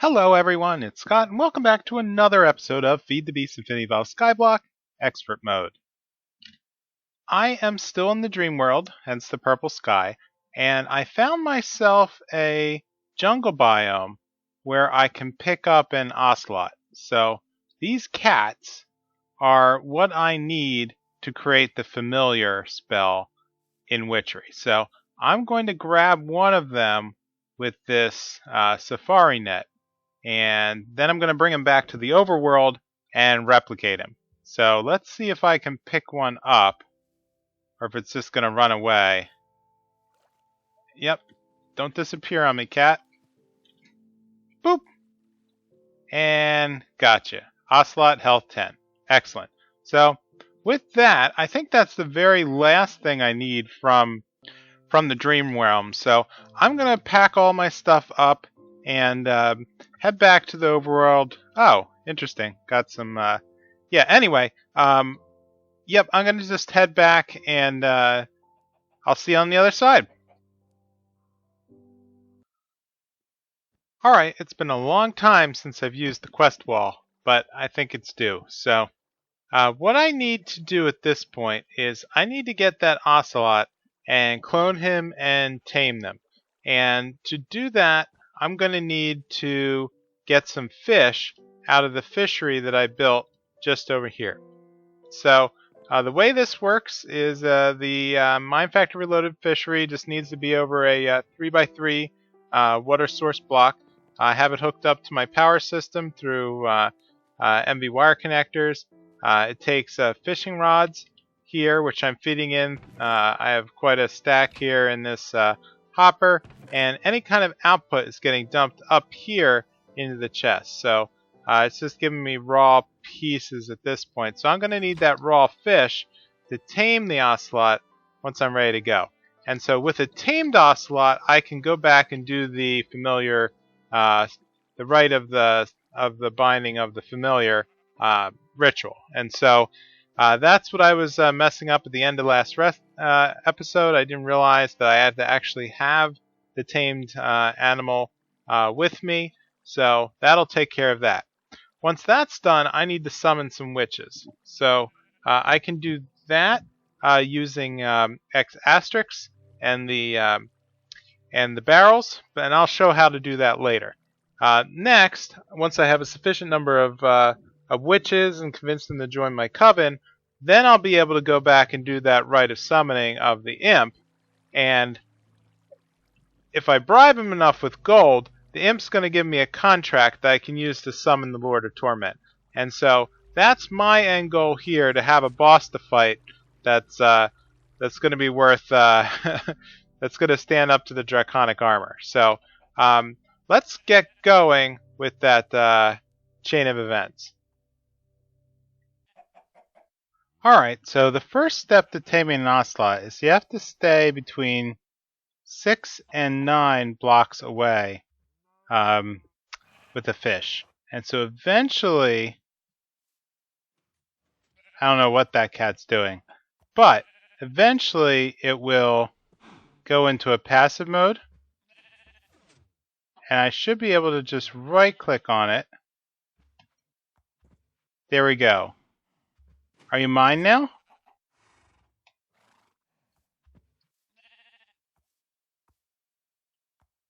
Hello everyone, it's Scott, and welcome back to another episode of Feed the Beast Infinity Valve Skyblock Expert Mode. I am still in the dream world, hence the purple sky, and I found myself a jungle biome where I can pick up an Ocelot. So these cats are what I need to create the familiar spell in Witchery. So I'm going to grab one of them with this safari net. And then I'm going to bring him back to the overworld and replicate him. So let's see if I can pick one up, or if it's just going to run away. Yep, don't disappear on me, cat. Boop! And gotcha. Ocelot, health 10. Excellent. So with that, I think that's the very last thing I need from the dream realm. So I'm going to pack all my stuff up and head back to the overworld. Oh, interesting. Got some, yeah, anyway, yep, I'm going to just head back and I'll see you on the other side. Alright, it's been a long time since I've used the quest wall, but I think it's due. So, what I need to do at this point is I need to get that Ocelot and clone him and tame them. And to do that, I'm going to need to get some fish out of the fishery that I built just over here. So the way this works is the Mine Factory Reloaded fishery just needs to be over a 3x3 water source block. I have it hooked up to my power system through MV wire connectors. It takes fishing rods here, which I'm feeding in. I have quite a stack here in this hopper, and any kind of output is getting dumped up here into the chest. So it's just giving me raw pieces at this point. So I'm going to need that raw fish to tame the Ocelot once I'm ready to go. And so with a tamed Ocelot, I can go back and do the familiar, the rite of the binding of the familiar ritual. And so that's what I was messing up at the end of last episode. I didn't realize that I had to actually have the tamed animal with me, so that'll take care of that. Once that's done, I need to summon some witches. So I can do that using X asterisks and the barrels, and I'll show how to do that later. Next, once I have a sufficient number of witches and convince them to join my coven, then I'll be able to go back and do that rite of summoning of the imp. And if I bribe him enough with gold, the imp's going to give me a contract that I can use to summon the Lord of Torment. And so that's my end goal here, to have a boss to fight that's going to be worth that's going to stand up to the draconic armor. So let's get going with that chain of events. Alright, so the first step to taming an Ocelot is you have to stay between 6 and 9 blocks away with the fish. And so eventually, I don't know what that cat's doing, but eventually it will go into a passive mode. And I should be able to just right click on it. There we go. Are you mine now?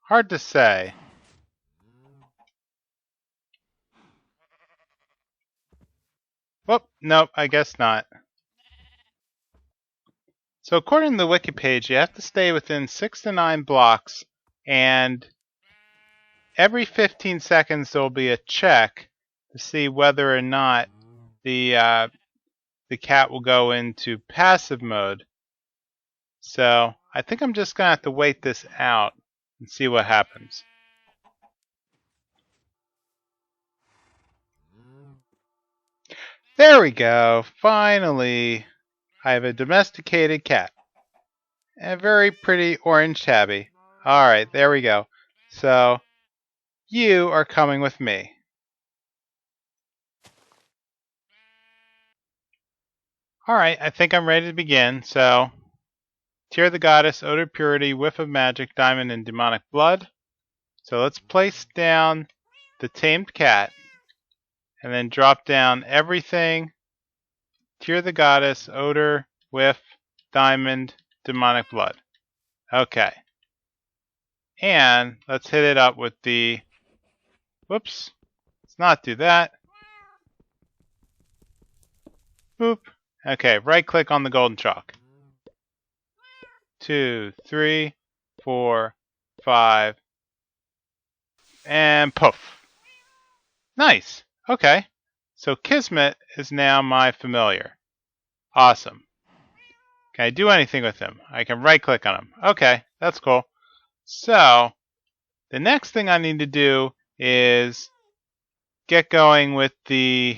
Hard to say. Whoop, nope, I guess not. So according to the wiki page, you have to stay within 6 to 9 blocks, and every 15 seconds there will be a check to see whether or not the cat will go into passive mode. So I think I'm just going to have to wait this out and see what happens. There we go. Finally, I have a domesticated cat. A very pretty orange tabby. Alright, there we go. So, you are coming with me. Alright, I think I'm ready to begin. So, Tear the Goddess, Odor Purity, Whiff of Magic, Diamond, and Demonic Blood. So let's place down the tamed cat, and then drop down everything. Tear the goddess, odor, whiff, diamond, demonic blood. Okay. And let's hit it up with the, whoops, let's not do that. Boop. Okay, right click on the golden chalk. 2, 3, 4, 5, and poof. Nice. Okay. So Kismet is now my familiar. Awesome. Can I do anything with him? I can right click on him. Okay, that's cool. So the next thing I need to do is get going with the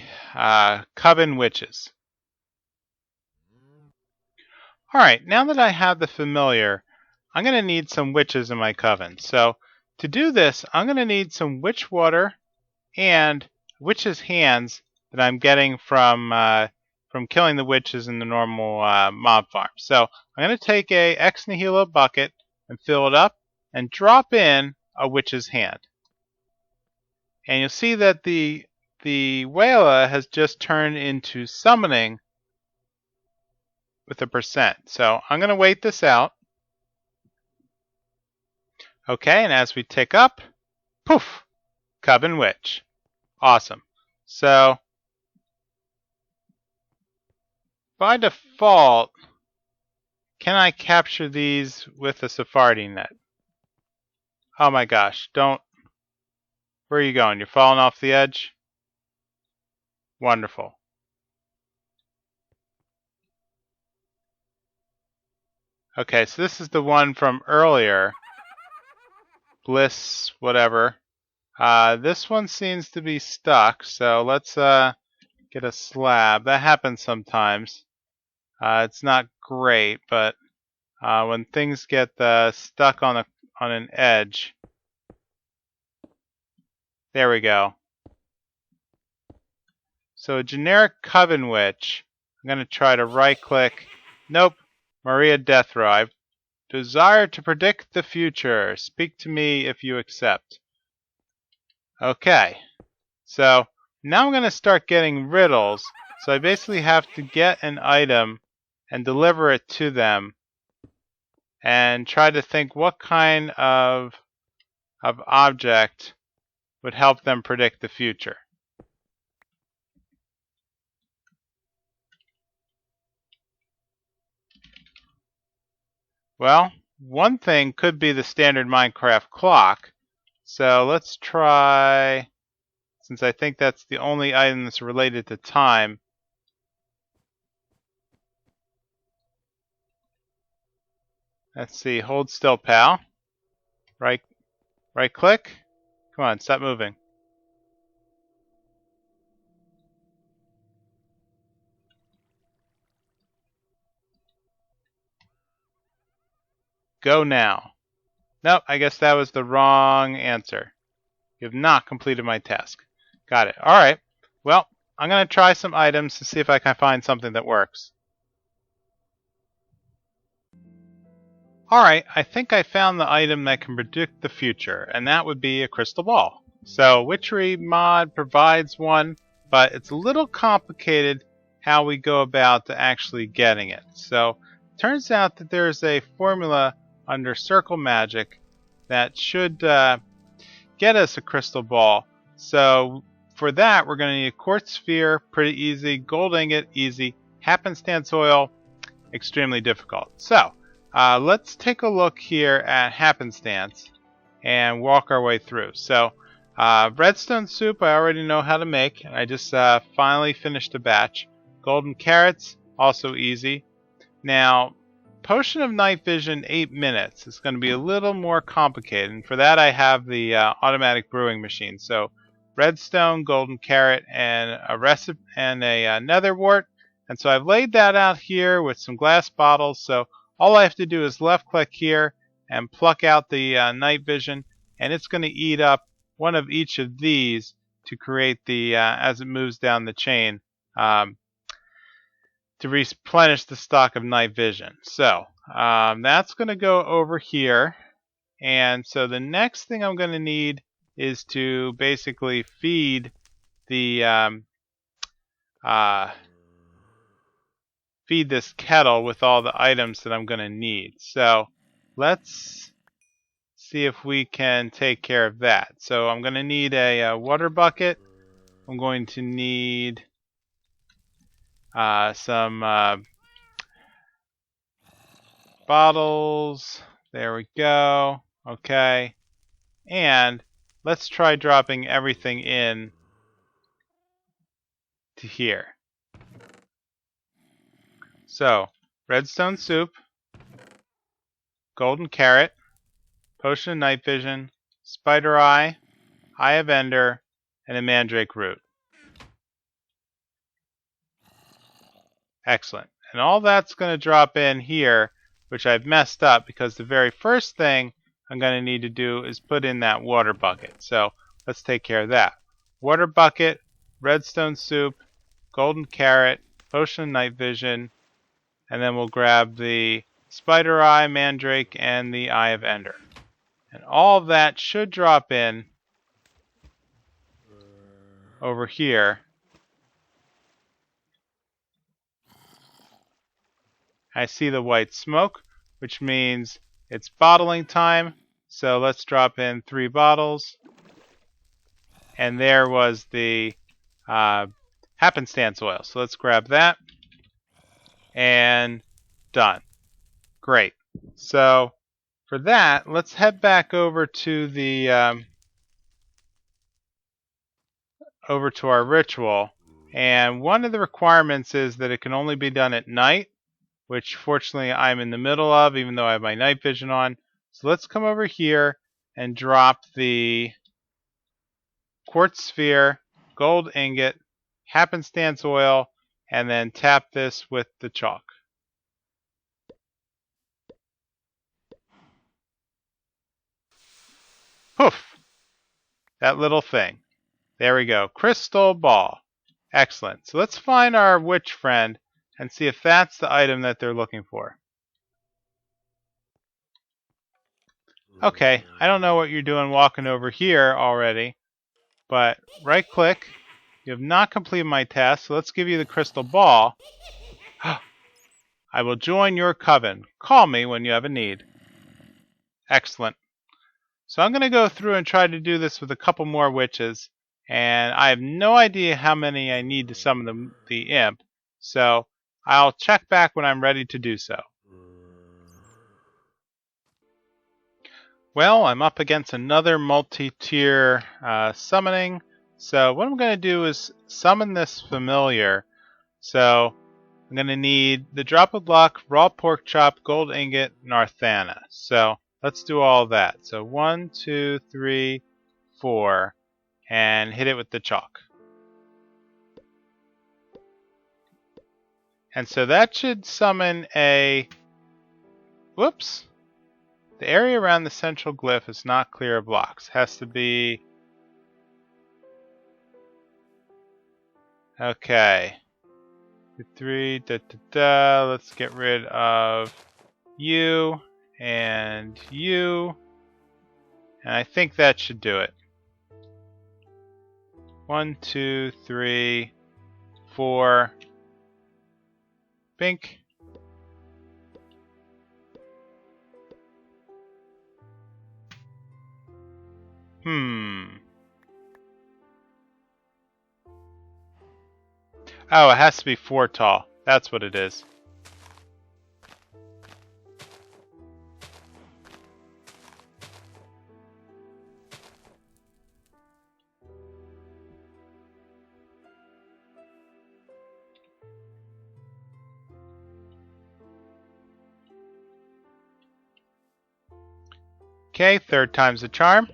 Coven witches. Alright, now that I have the familiar, I'm going to need some witches in my coven. So to do this, I'm going to need some witch water and witches' hands that I'm getting from killing the witches in the normal mob farm. So I'm going to take a ex nihilo bucket and fill it up and drop in a witch's hand. And you'll see that the Wayla has just turned into summoning with a %. So I'm going to wait this out. Okay, and as we tick up, poof, Coven Witch. Awesome. So by default, can I capture these with a Sephardi net? Oh my gosh, don't. Where are you going? You're falling off the edge? Wonderful. Okay, so this is the one from earlier. Bliss, whatever. This one seems to be stuck, so let's get a slab. That happens sometimes. It's not great, but when things get stuck on an edge. There we go. So a generic Coven Witch. I'm going to try to right-click. Nope. Maria Deathrow. I desire to predict the future. Speak to me if you accept. Okay. So now I'm going to start getting riddles. So I basically have to get an item and deliver it to them and try to think what kind of object would help them predict the future. Well, one thing could be the standard Minecraft clock. So let's try, since I think that's the only item that's related to time. Let's see, hold still, pal. Right click. Come on, stop moving. Go now. Nope, I guess that was the wrong answer. You have not completed my task. Got it. Alright. Well, I'm going to try some items to see if I can find something that works. Alright, I think I found the item that can predict the future, and that would be a crystal ball. So, Witchery mod provides one, but it's a little complicated how we go about to actually getting it. So, it turns out that there's a formula under Circle Magic that should get us a crystal ball. So for that, we're going to need a quartz sphere, pretty easy. Gold ingot, easy. Happenstance oil, extremely difficult. So let's take a look here at happenstance and walk our way through. So redstone soup, I already know how to make. I just finally finished a batch. Golden carrots, also easy. Now, Potion of Night Vision, 8 minutes. It's going to be a little more complicated, and for that I have the automatic brewing machine. So, redstone, golden carrot, and a nether wart. And so I've laid that out here with some glass bottles. So all I have to do is left-click here and pluck out the night vision, and it's going to eat up one of each of these to create the as it moves down the chain. To replenish the stock of night vision. So that's going to go over here. And so the next thing I'm going to need is to basically feed the feed this kettle with all the items that I'm going to need. So let's see if we can take care of that. So I'm going to need a water bucket. I'm going to need some bottles. There we go. Okay. And let's try dropping everything in to here. So, redstone soup, golden carrot, potion of night vision, spider eye of ender, and a mandrake root. Excellent. And all that's going to drop in here, which I've messed up because the very first thing I'm going to need to do is put in that water bucket. So let's take care of that. Water bucket, redstone soup, golden carrot, potion of night vision, and then we'll grab the spider eye, mandrake, and the eye of ender. And all of that should drop in over here. I see the white smoke, which means it's bottling time. So let's drop in 3 bottles. And there was the happenstance oil. So let's grab that. And done. Great. So for that, let's head back over to the over to our ritual. And one of the requirements is that it can only be done at night, which fortunately I'm in the middle of, even though I have my night vision on. So let's come over here and drop the quartz sphere, gold ingot, happenstance oil, and then tap this with the chalk. Poof! That little thing. There we go. Crystal ball. Excellent. So let's find our witch friend and see if that's the item that they're looking for. Okay, I don't know what you're doing walking over here already, but right click. You have not completed my task, so let's give you the crystal ball. I will join your coven. Call me when you have a need. Excellent. So I'm going to go through and try to do this with a couple more witches, and I have no idea how many I need to summon the imp, so I'll check back when I'm ready to do so. Well, I'm up against another multi-tier summoning, so what I'm going to do is summon this familiar. So I'm going to need the drop of luck, raw pork chop, gold ingot, Narthana. So let's do all that. So 1, 2, 3, 4, and hit it with the chalk. And so that should summon a... Whoops! The area around the central glyph is not clear of blocks. Has to be... Okay. 3, Let's get rid of you and you. And I think that should do it. 1, 2, 3, 4. Bink. Oh, it has to be 4 tall. That's what it is. Okay, 3rd time's the charm.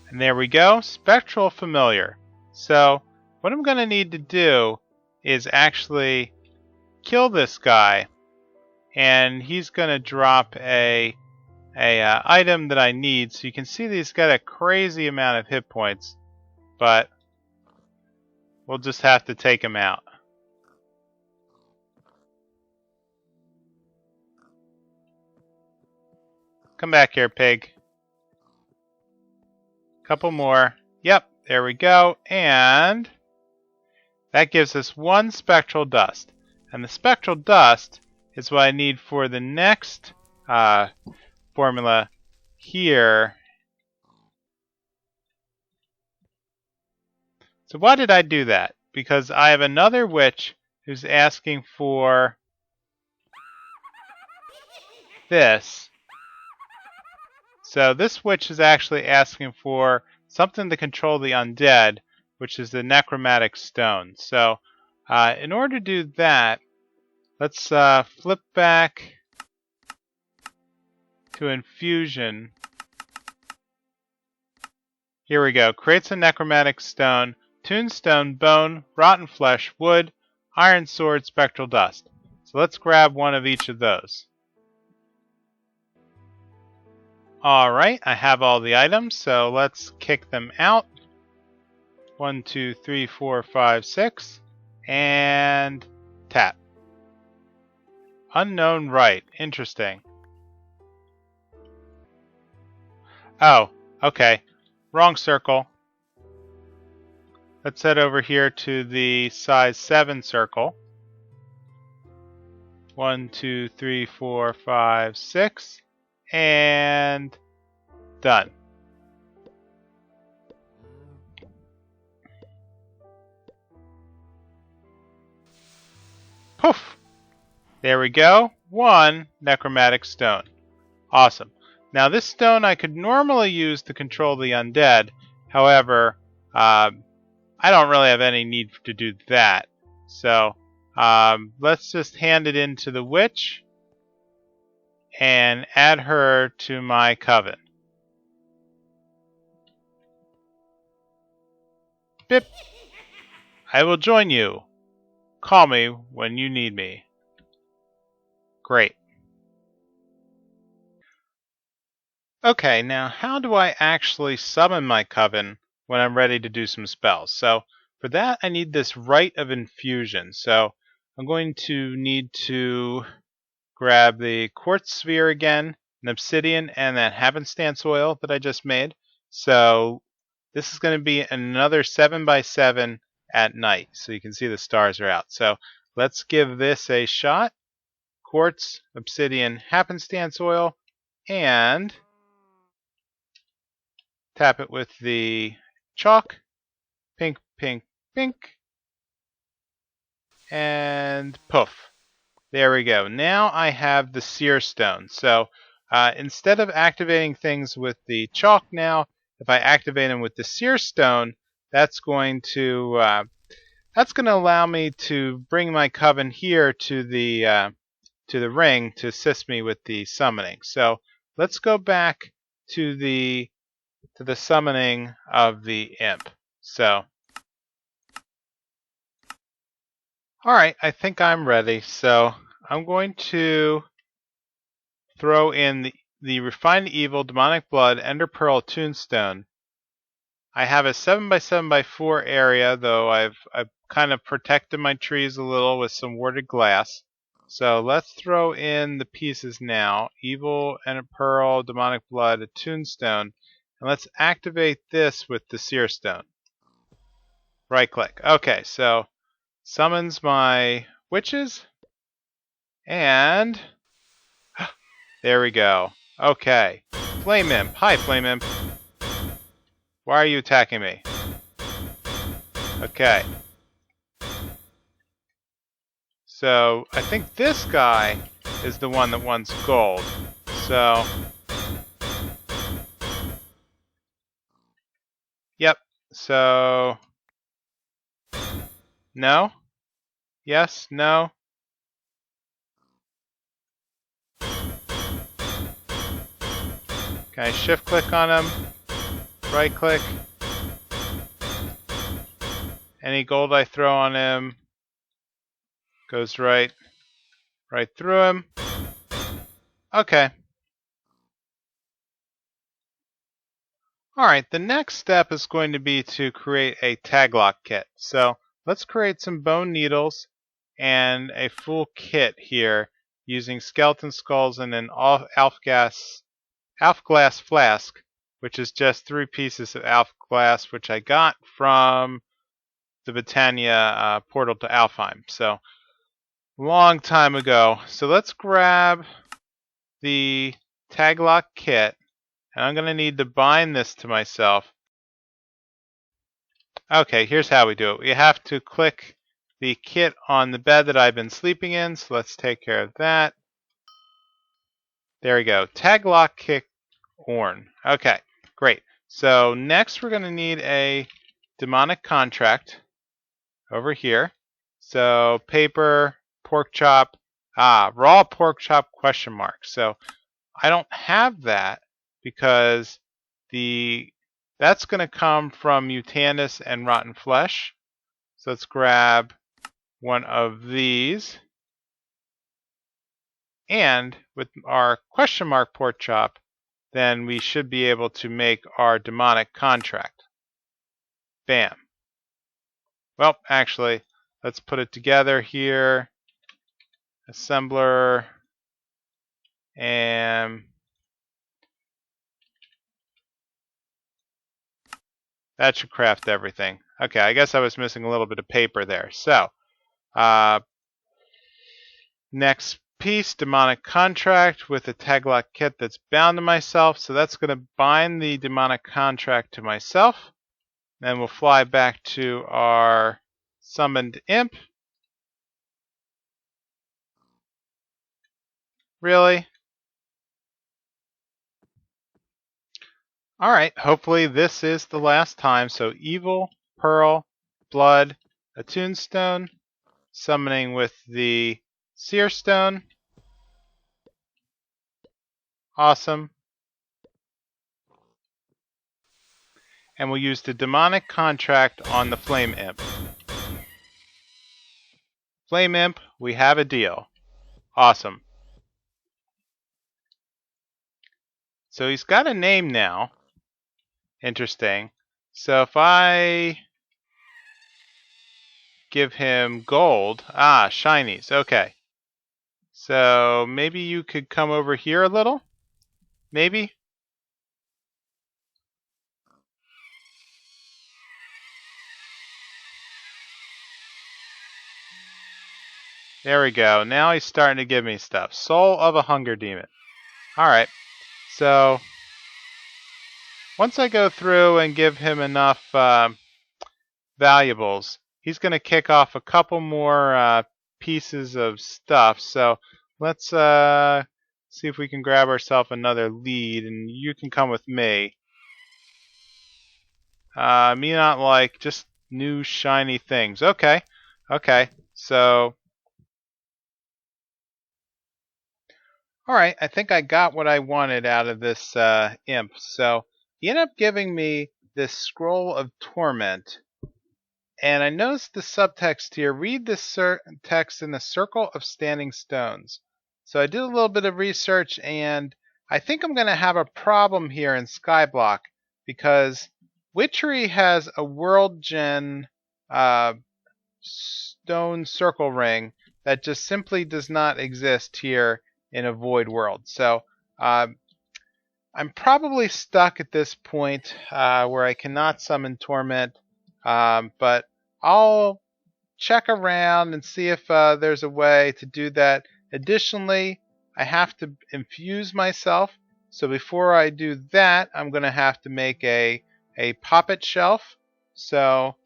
And there we go, Spectral Familiar. So what I'm going to need to do is actually kill this guy, and he's going to drop a item that I need. So you can see that he's got a crazy amount of hit points, but we'll just have to take him out. Come back here, pig. Couple more. Yep, there we go. And that gives us one spectral dust. And the spectral dust is what I need for the next formula here. So why did I do that? Because I have another witch who's asking for this. So this witch is actually asking for something to control the undead, which is the necromantic stone. So in order to do that, let's flip back to infusion. Here we go. Creates a necromantic stone, tombstone, bone, rotten flesh, wood, iron sword, spectral dust. So let's grab one of each of those. Alright, I have all the items, so let's kick them out. 1, 2, 3, 4, 5, 6. And tap. Unknown right. Interesting. Oh, okay. Wrong circle. Let's head over here to the size 7 circle. 1, 2, 3, 4, 5, 6. And done. Poof! There we go. One necromantic stone. Awesome. Now this stone I could normally use to control the undead. However, I don't really have any need to do that. So let's just hand it in to the witch and add her to my coven. Bip! I will join you. Call me when you need me. Great. Okay, now how do I actually summon my coven when I'm ready to do some spells? So for that I need this Rite of Infusion. So I'm going to need to grab the quartz sphere again, an obsidian, and that happenstance oil that I just made. So this is going to be another 7x7 at night, so you can see the stars are out. So let's give this a shot. Quartz, obsidian, happenstance oil, and tap it with the chalk. Pink, pink, pink. And poof. There we go. Now I have the seer stone. So instead of activating things with the chalk now, if I activate them with the seer stone, that's going to allow me to bring my coven here to the ring to assist me with the summoning. So let's go back to the summoning of the imp. So alright, I think I'm ready. So I'm going to throw in the Refined Evil, Demonic Blood, Ender Pearl, Tombstone. I have a 7x7x4 area, though I've kind of protected my trees a little with some warded glass. So let's throw in the pieces now. Evil, Ender Pearl, Demonic Blood, a Tombstone. And let's activate this with the Seer Stone. Right click. Okay, so summons my witches. And there we go. Okay. Flame Imp. Hi, Flame Imp. Why are you attacking me? Okay. So I think this guy is the one that wants gold. So yep. So no? Yes? No? Can I shift click on him? Right click. Any gold I throw on him goes right through him. Okay. Alright, the next step is going to be to create a taglock kit. So let's create some bone needles and a full kit here using skeleton skulls and an alpha gas Alpha Glass Flask, which is just 3 pieces of Alpha Glass, which I got from the Britannia portal to Alfheim. So, long time ago. So let's grab the Taglock kit, and I'm going to need to bind this to myself. Okay, here's how we do it. We have to click the kit on the bed that I've been sleeping in, so let's take care of that. There we go. Taglock kit Orn. Okay, great. So next we're going to need a demonic contract over here. So paper, pork chop, raw pork chop ? So I don't have that because that's going to come from Mutandis and Rotten Flesh. So let's grab one of these. And with our ? pork chop, then we should be able to make our demonic contract. Bam. Well, actually, let's put it together here. Assembler. And that should craft everything. Okay, I guess I was missing a little bit of paper there. So, next piece, demonic contract with a Taglock kit that's bound to myself. So that's going to bind the demonic contract to myself. Then we'll fly back to our summoned imp. Really? Alright, hopefully this is the last time. So evil, pearl, blood, a tombstone, summoning with the seer stone. Awesome. And we'll use the demonic contract on the flame imp. Flame imp, we have a deal. Awesome. So he's got a name now. Interesting. So if I give him gold, shinies, okay. So maybe you could come over here a little? Maybe? There we go. Now he's starting to give me stuff. Soul of a Hunger Demon. Alright. So once I go through and give him enough valuables, he's going to kick off a couple more pieces of stuff. So let's see if we can grab ourselves another lead, and you can come with me. Me not like just new shiny things. Okay. So alright, I think I got what I wanted out of this imp. So he ended up giving me this scroll of torment. And I noticed the subtext here. Read this text in the circle of standing stones. So I did a little bit of research, and I think I'm going to have a problem here in Skyblock because Witchery has a world gen stone circle ring that just simply does not exist here in a void world. So I'm probably stuck at this point where I cannot summon torment, but I'll check around and see if there's a way to do that. Additionally, I have to infuse myself, so before I do that, I'm going to have to make a poppet shelf. So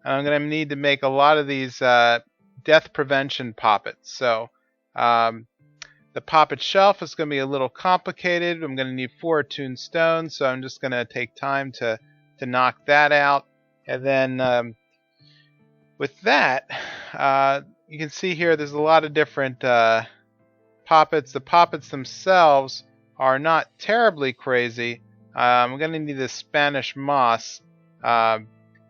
I'm going to need to make a lot of these death prevention poppets. So the poppet shelf is going to be a little complicated. I'm going to need 4 attuned stones, so I'm just going to take time to knock that out. And then with that, you can see here there's a lot of different poppets. The poppets themselves are not terribly crazy. I'm going to need this Spanish moss, but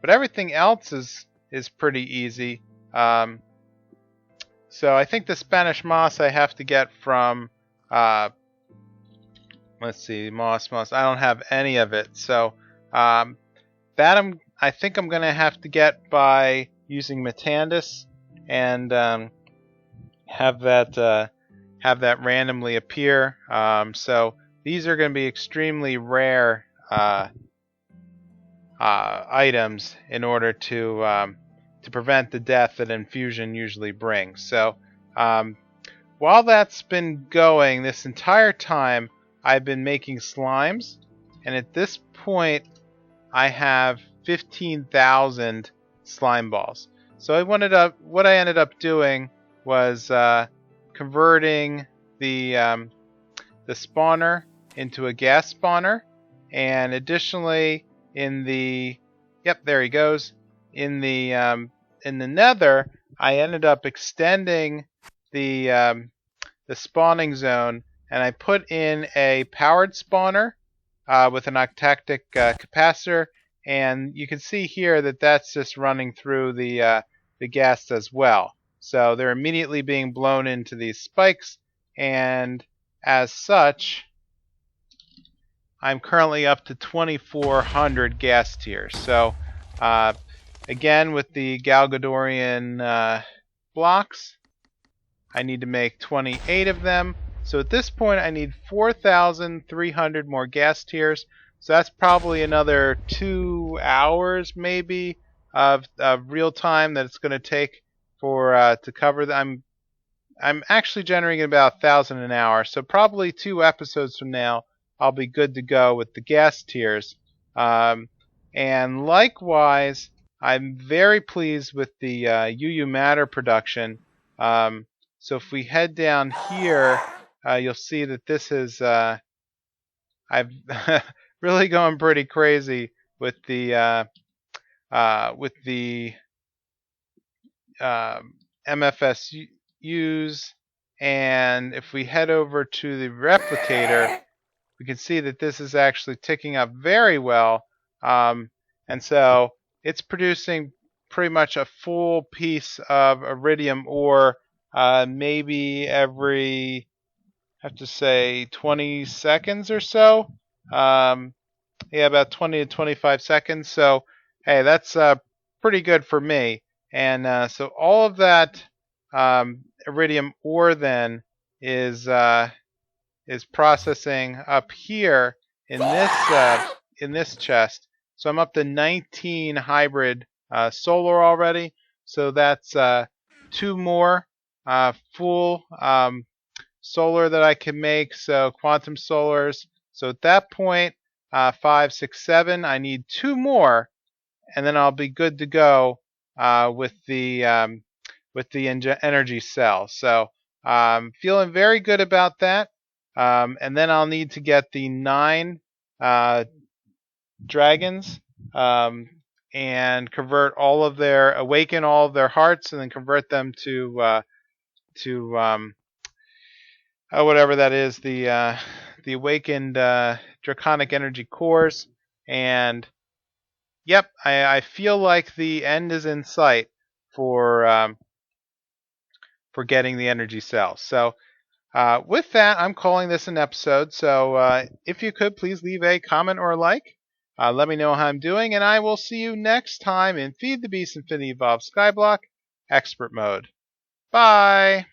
everything else is pretty easy. So I think the Spanish moss I have to get from, let's see, moss. I don't have any of it. So that I think I'm going to have to get by using Mutandis and have that randomly appear. So these are going to be extremely rare items in order to prevent the death that infusion usually brings. So while that's been going this entire time, I've been making slimes, and at this point I have 15,000 slime balls. So what I ended up doing was converting the spawner into a gas spawner, and additionally there he goes. In the nether, I ended up extending the spawning zone, and I put in a powered spawner with an octactic capacitor, and you can see here that that's just running through the gas as well. So they're immediately being blown into these spikes, and as such, I'm currently up to 2,400 gas tiers. So again, with the Galgadorian blocks, I need to make 28 of them. So at this point, I need 4,300 more gas tiers. So that's probably another 2 hours, maybe, of real time that it's going to take for to cover them. I'm actually generating about 1,000 an hour. So probably 2 episodes from now, I'll be good to go with the gas tiers. And likewise, I'm very pleased with the UU matter production. So if we head down here, you'll see that this is I've really going pretty crazy with the MFSUs, and if we head over to the replicator, we can see that this is actually ticking up very well, and so it's producing pretty much a full piece of iridium ore maybe every, I have to say, 20 seconds or so. Yeah, about 20 to 25 seconds. So, hey, that's pretty good for me. And so all of that iridium ore then is processing up here in this chest. So I'm up to 19 hybrid solar already. So that's 2 more full solar that I can make. So quantum solars. So at that point, 5, 6, 7. I need 2 more, and then I'll be good to go with the energy cell. So feeling very good about that. And then I'll need to get the 9 dragons and awaken all of their hearts, and then convert them to whatever that is, the awakened draconic energy cores. And yep, I feel like the end is in sight for getting the energy cells. So with that, I'm calling this an episode. So if you could, please leave a comment or a like. Let me know how I'm doing, and I will see you next time in Feed the Beast Infinity Evolved Skyblock Expert Mode. Bye!